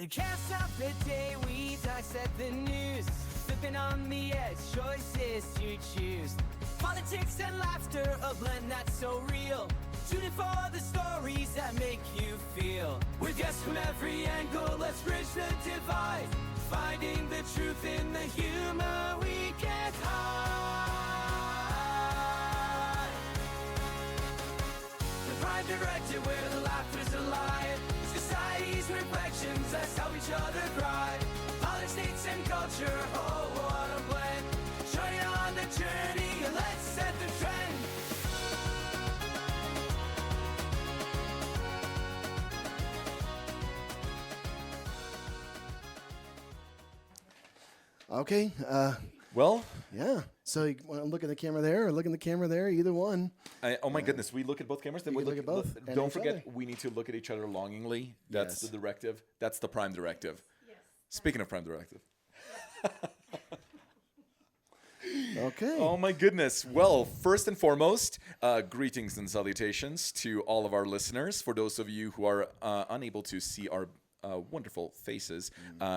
Can't stop the day we dissect the news. Flipping on the edge, choices to choose. Politics and laughter, a blend that's so real. Tuning for the stories that make you feel. With guests from every angle, let's bridge the divide. Finding the truth in the humor we can't hide. The Prime Directive, where the laughter's alive. Society's reflections, let's help each other thrive. Politics and culture, oh what a blend. Join in on the journey, let's set the trend. Okay. Well, Yeah. So you want to look at the camera there or look in the camera there? Either one. oh my goodness, we look at both cameras. Then we we look at both and Don't each forget, other. we need to look at each other longingly. That's Yes. the directive. That's the Prime Directive. Yes. Speaking of Prime Directive. Okay. Oh my goodness. Well, first and foremost, greetings and salutations to all of our listeners. For those of you who are unable to see our wonderful faces,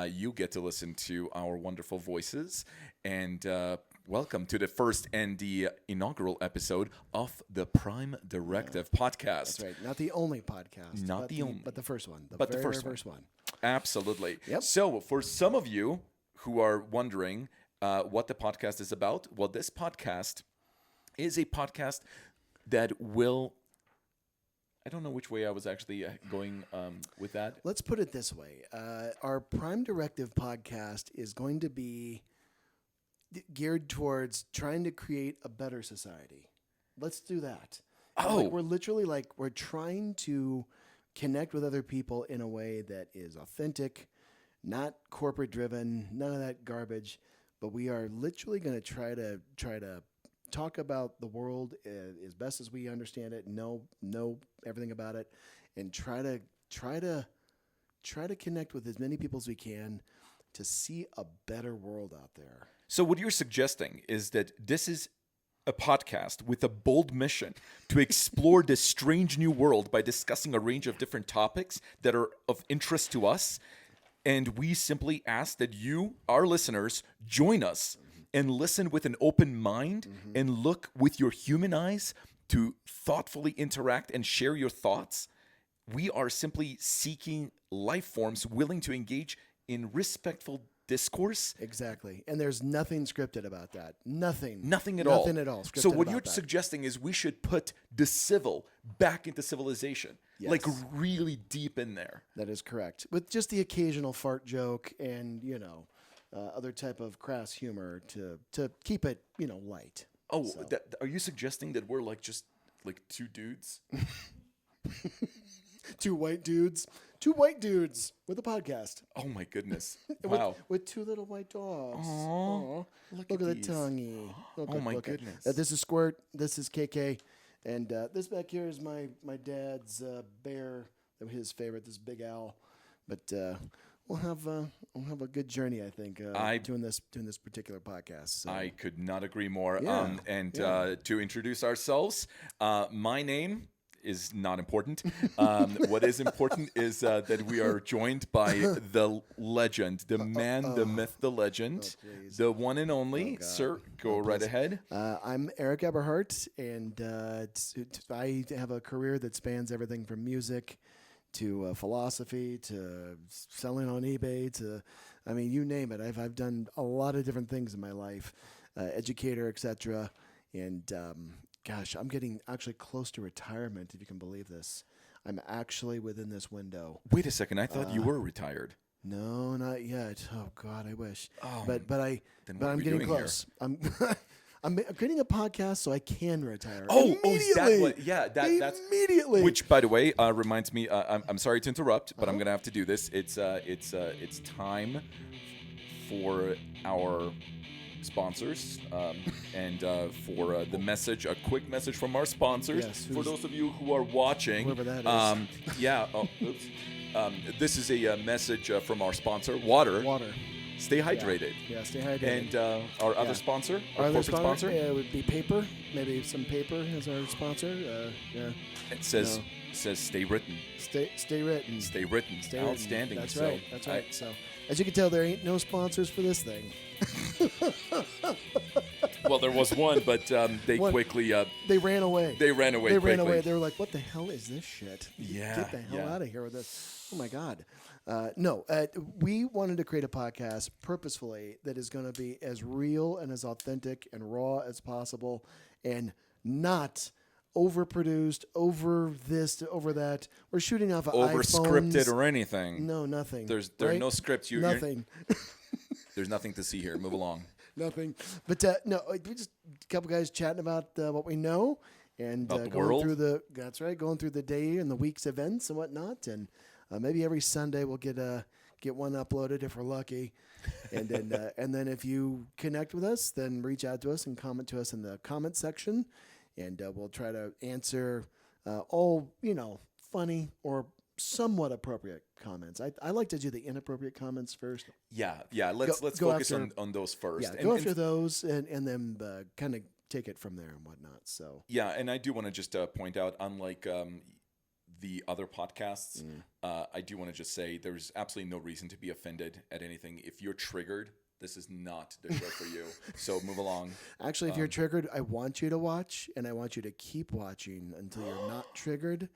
you get to listen to our wonderful voices. And welcome to the first and the inaugural episode of the Prime Directive podcast. That's right. Not the only podcast. Not but the only. But the first one. But the very, first very one. first one. Absolutely. Yep. So, for some of you who are wondering what the podcast is about, well, this podcast is a podcast that will. I don't know which way I was actually going with that. Let's put it this way. Our Prime Directive podcast is going to be geared towards trying to create a better society. Let's do that. Oh. Like, we're literally we're trying to connect with other people in a way that is authentic, not corporate driven, none of that garbage. But we are literally going to try to talk about the world as best as we understand it, know everything about it, and try to connect with as many people as we can to see a better world out there. So, what you're suggesting is that this is a podcast with a bold mission to explore this strange new world by discussing a range of different topics that are of interest to us. And we simply ask that you, our listeners, join us and listen with an open mind and look with your human eyes to thoughtfully interact and share your thoughts. We are simply seeking life forms willing to engage in respectful discourse. Exactly. And there's nothing scripted about that. Nothing Nothing at all. Nothing at all scripted So what about you're that. suggesting is we should put the civil back into civilization. Yes. Like really deep in there. That is correct. With just the occasional fart joke and, other type of crass humor to keep it, light. Oh, So. are you suggesting that we're just two dudes? Two white dudes with a podcast. Oh my goodness. Wow. With two little white dogs. Aw, Aw. look Look at at the these. tonguey. Oh my goodness. This is Squirt. This is KK. And this back here is my dad's bear. His favorite, this Big Al. But we'll have a good journey, I think, doing this particular podcast. So. I could not agree more. Yeah, To introduce ourselves, my name is not important. What is important is that we are joined by the legend, the man, the myth, the legend, please. the one and only. God. Sir, go right ahead. I'm Eric Eberhardt, and I have a career that spans everything from music to philosophy to selling on eBay to, you name it. I've done a lot of different things in my life, educator, etc. And gosh, I'm getting actually close to retirement, if you can believe this. I'm actually within this window. Wait a second. I thought you were retired. No, not yet. Oh God, I wish. Oh, but then what are I'm we getting doing here? close. I'm creating a podcast so I can retire. Oh, is that immediately. what? Yeah, that's immediately. Which, by the way, reminds me. I'm sorry to interrupt, but I'm gonna have to do this. It's time for our sponsors and for the message. A quick message from our sponsors. Yes, for who's- those of you who are watching, Whoever that is. yeah. Oh, oops. This is a message from our sponsor, Water. Water. stay hydrated. Yeah, stay hydrated. And our other sponsor, our other corporate sponsor, would be paper. Maybe some paper as our sponsor. Yeah. it says stay written. Stay written. Stay written. Stay Outstanding. Written. That's So right. That's right. So, as you can tell, there ain't no sponsors for this thing. Well, there was one, but they quickly they ran away. They ran away. They were like, "What the hell is this shit? Yeah, Get the hell out of here with this!" Oh my god. No, we wanted to create a podcast purposefully that is going to be as real and as authentic and raw as possible, and not overproduced, over this, over that. We're shooting off of over iPhones. scripted or anything. No, nothing. There's right? no scripts. Nothing. There's nothing to see here. Move along. Nothing. But no, we just a couple guys chatting about what we know and About the going world? through going through the day and the week's events and whatnot. And maybe every Sunday we'll get one uploaded if we're lucky. And then and then if you connect with us, then reach out to us and comment to us in the comment section, and we'll try to answer all funny or somewhat appropriate comments. I like to do the inappropriate comments first. Yeah. Let's go focus after- on those first. Yeah, go after those and then kind of take it from there and whatnot. So yeah, and I do want to just point out, unlike the other podcasts, I do want to just say there's absolutely no reason to be offended at anything. If you're triggered, this is not the show for you. So move along. actually, if you're triggered, I want you to watch, and I want you to keep watching until you're not triggered,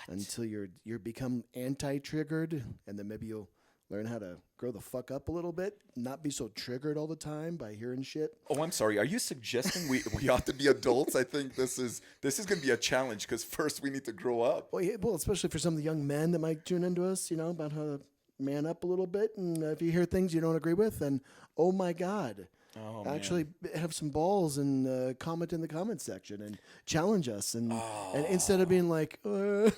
until you're become anti-triggered, and then maybe you'll learn how to grow the fuck up a little bit, not be so triggered all the time by hearing shit. Oh, I'm sorry. Are you suggesting we ought to be adults? I think this is going to be a challenge because first we need to grow up. Well, yeah, especially for some of the young men that might tune into us, about how to man up a little bit, and if you hear things you don't agree with, then oh my god. Oh, actually have some balls and comment in the comment section and challenge us and instead of being like I'm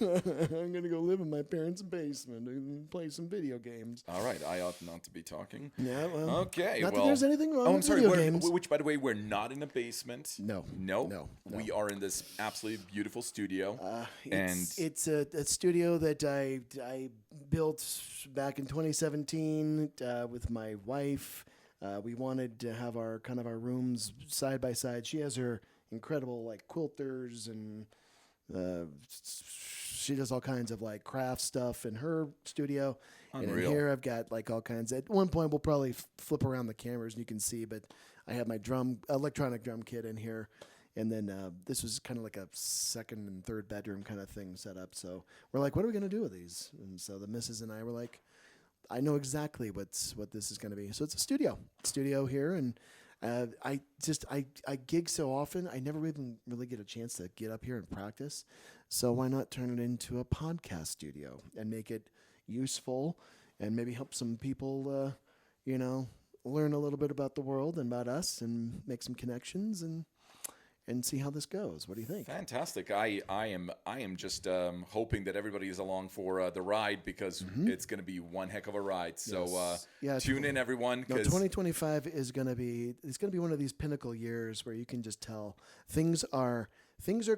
gonna go live in my parents' basement and play some video games. All right, I ought not to be talking. Yeah, well, okay. Not well, that there's anything wrong I'm with sorry. video games. Which, by the way, we're not in a basement. No. We are in this absolutely beautiful studio, and It's a studio that I built back in 2017 with my wife. We wanted to have our rooms side by side. She has her incredible quilters and she does all kinds of craft stuff in her studio. Unreal. And in here I've got all kinds. At one point we'll probably flip around the cameras and you can see, but I have my electronic drum kit in here. And then this was kind of like a second and third bedroom kind of thing set up. So we're like, what are we going to do with these? And so the missus and I were like, I know exactly what this is going to be. So it's a studio here, and I gig so often I never even really get a chance to get up here and practice. So why not turn it into a podcast studio and make it useful and maybe help some people, learn a little bit about the world and about us and make some connections and see how this goes. What do you think? fantastic. I am just hoping that everybody is along for the ride because it's going to be one heck of a ride. So tune in, everyone. No, 2025 is going to be one of these pinnacle years where you can just tell things are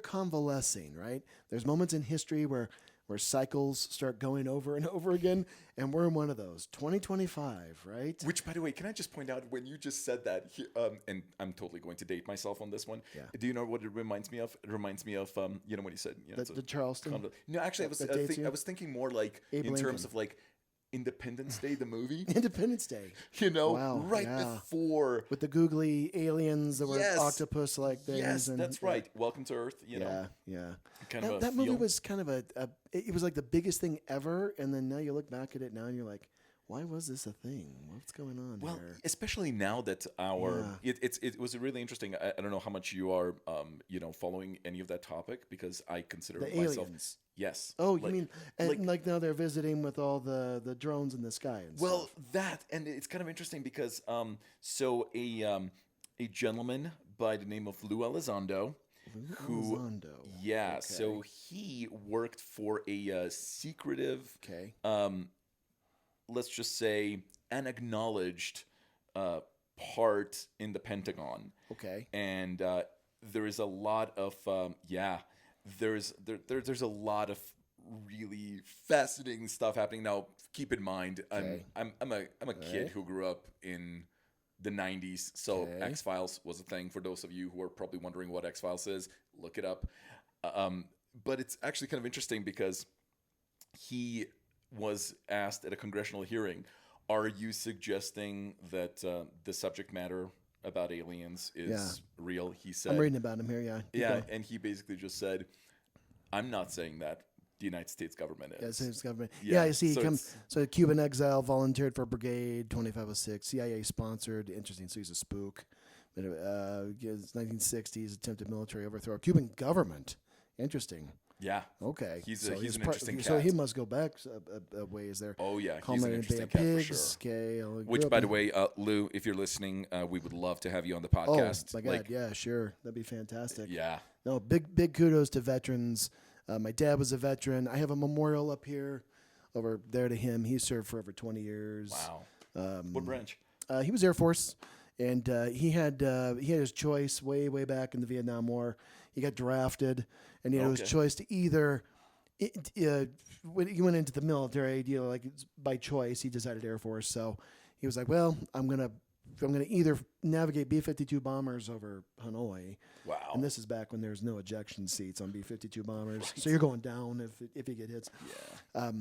convalescing, right? There's moments in history where cycles start going over and over again, and we're in one of those. 2025, right? Which, by the way, can I just point out, when you just said that, and I'm totally going to date myself on this one. Yeah. Do you know what it reminds me of? It reminds me of, what you said. The Charleston? No, actually, I was thinking more Abe in terms Lincoln. of Independence Day, the movie. Independence Day. Wow, before. With the googly aliens that were Yes. octopus-like things. Yes, and, that's right. Welcome to Earth, Yeah. Kind of a that movie feel. was kind of it was like the biggest thing ever, and then now you look back at it now and you're like, why was this a thing? What's going on Well, here? especially now that it was really interesting. I don't know how much you are, following any of that topic, because I consider The myself. aliens. Yes. Oh, you mean now they're visiting with all the drones in the sky and Well, stuff. that, and it's kind of interesting because so a gentleman by the name of Lou Elizondo, Okay. so he worked for a secretive, Okay. let's just say unacknowledged part in the Pentagon. Okay. And there is a lot of there's a lot of really fascinating stuff happening now. Keep in mind, Okay. I'm a kid who grew up in the 90s, so Okay. X-Files was a thing. For those of you who are probably wondering what X-Files is, look it up. But it's actually kind of interesting because he was asked at a congressional hearing, are you suggesting that the subject matter about aliens is real? He said, I'm reading about him here. Yeah. yeah, and he basically just said, I'm not saying that. The United States government is. Yes, government. Yeah, Yeah, you see, so so Cuban exile, volunteered for Brigade 2506, CIA sponsored. Interesting. So he's a spook. But, 1960s attempted military overthrow. Cuban government. Interesting. Yeah. Okay. He's so an interesting So cat. he must go back a ways there. Oh, yeah. He's an Culminating Bay interesting of cat for Pigs. sure. Okay. Which, by the way, Lou, if you're listening, we would love to have you on the oh podcast. my God, yeah, sure, that'd be fantastic. Yeah. No, big kudos to veterans. My dad was a veteran. I have a memorial up here, over there to him. He served for over 20 years. Wow. What branch? He was Air Force, and he had his choice way back in the Vietnam War. He got drafted, and he had his choice to either. When he went into the military, like by choice, he decided Air Force. So he was like, "Well, I'm gonna either navigate B-52 bombers over Hanoi." Wow. And this is back when there's no ejection seats on B-52 bombers, so you're going down if you get hits. Yeah.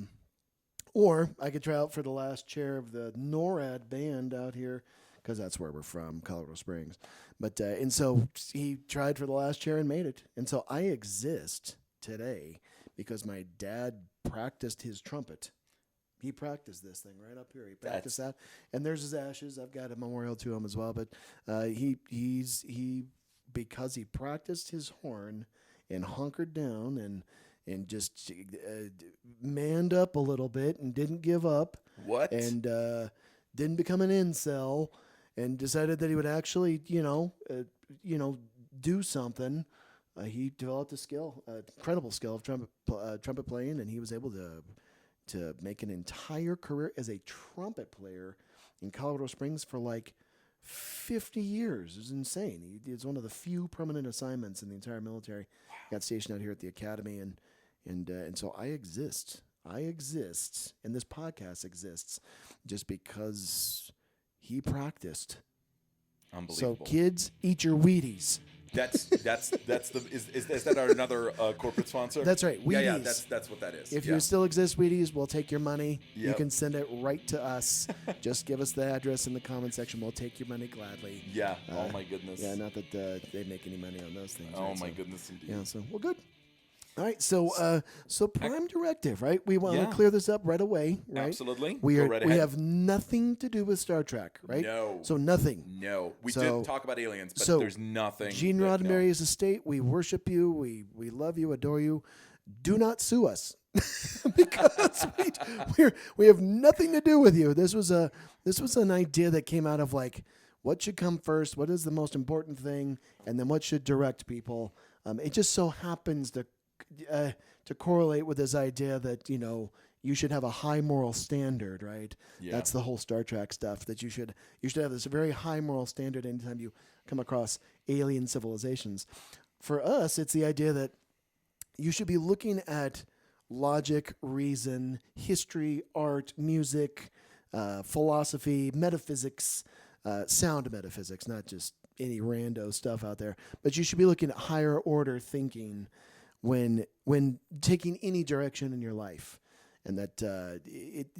Or I could try out for the last chair of the NORAD band out here, because that's where we're from, Colorado Springs. But and so he tried for the last chair and made it. And so I exist today because my dad practiced his trumpet. He practiced this thing right up here. He practiced that, and there's his ashes. I've got a memorial to him as well. But he's because he practiced his horn and hunkered down and just manned up a little bit and didn't give up. What? And didn't become an incel and decided that he would actually, do something. He developed a skill, incredible skill of trumpet playing, and he was able to make an entire career as a trumpet player in Colorado Springs for like 50 years. It was insane. He was one of the few permanent assignments in the entire military. Got stationed out here at the academy, and so I exist. And this podcast exists just because he practiced. Unbelievable. So kids, eat your Wheaties. That's the is that our another corporate sponsor? That's right, Wheaties. Yeah, that's what that is. If you still exist, Wheaties, we'll take your money. You Yep. can send it right to us. Just give us the address in the comment section. We'll take your money gladly. Yeah. Oh my goodness. Yeah, not that they make any money on those things. Oh right? my So, goodness indeed. Yeah, so well, good. All right, so Prime Directive, right? We want Yeah. to clear this up right away, right? Absolutely. We Go are right we ahead. have nothing to do with Star Trek, right? No. So nothing. No, we So- did talk about aliens, but so there's nothing. Gene that- Roddenberry's estate, we worship you, we love you, adore you. Do not sue us because we have nothing to do with you. This was an idea that came out of like what should come first, what is the most important thing, and then what should direct people. It just so happens to correlate with this idea that you should have a high moral standard, right? Yeah. That's the whole Star Trek stuff. That you should have this very high moral standard anytime you come across alien civilizations. For us, it's the idea that you should be looking at logic, reason, history, art, music, philosophy, metaphysics, sound metaphysics, not just any rando stuff out there. But you should be looking at higher order thinking when taking any direction in your life. And that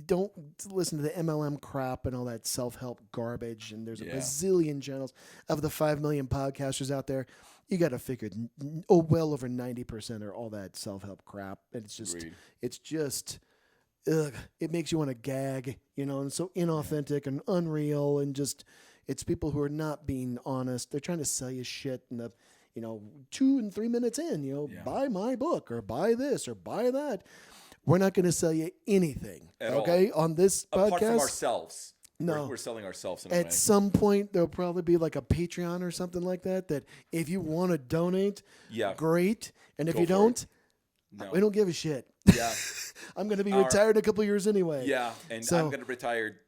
don't listen to the MLM crap and all that self-help garbage. And there's a bazillion channels. Of the 5 million podcasters out there, you got to figure, well over 90% are all that self-help crap. And it's just, it makes you want to gag, and so inauthentic and unreal, and just, it's people who are not being honest. They're trying to sell you shit in the, 2 and 3 minutes in, buy my book or buy this or buy that. We're not going to sell you anything, At okay, on this podcast. Apart from ourselves. No. We're selling ourselves in a At way. some point, there'll probably be like a Patreon or something like that, that if you want to donate, great. And if Go you for don't, No. we don't give a shit. Yeah. I'm going to be retired in a couple years anyway. Yeah, and So- I'm going to retire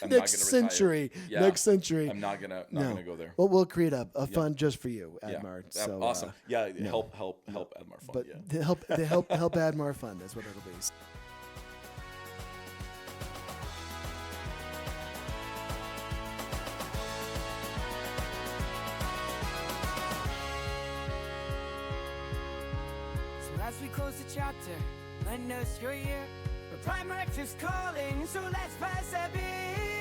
I'm next not gonna retire. century. Yeah. Next century. I'm not gonna go there. Well, we'll create a fund just for you, Yeah. Admar. So Awesome. Help Admar fund. But Yeah. the help Admar fund is what it'll be. So as we close the chapter, lend us your ear. But Prime Directive's calling, so let's pass a beer.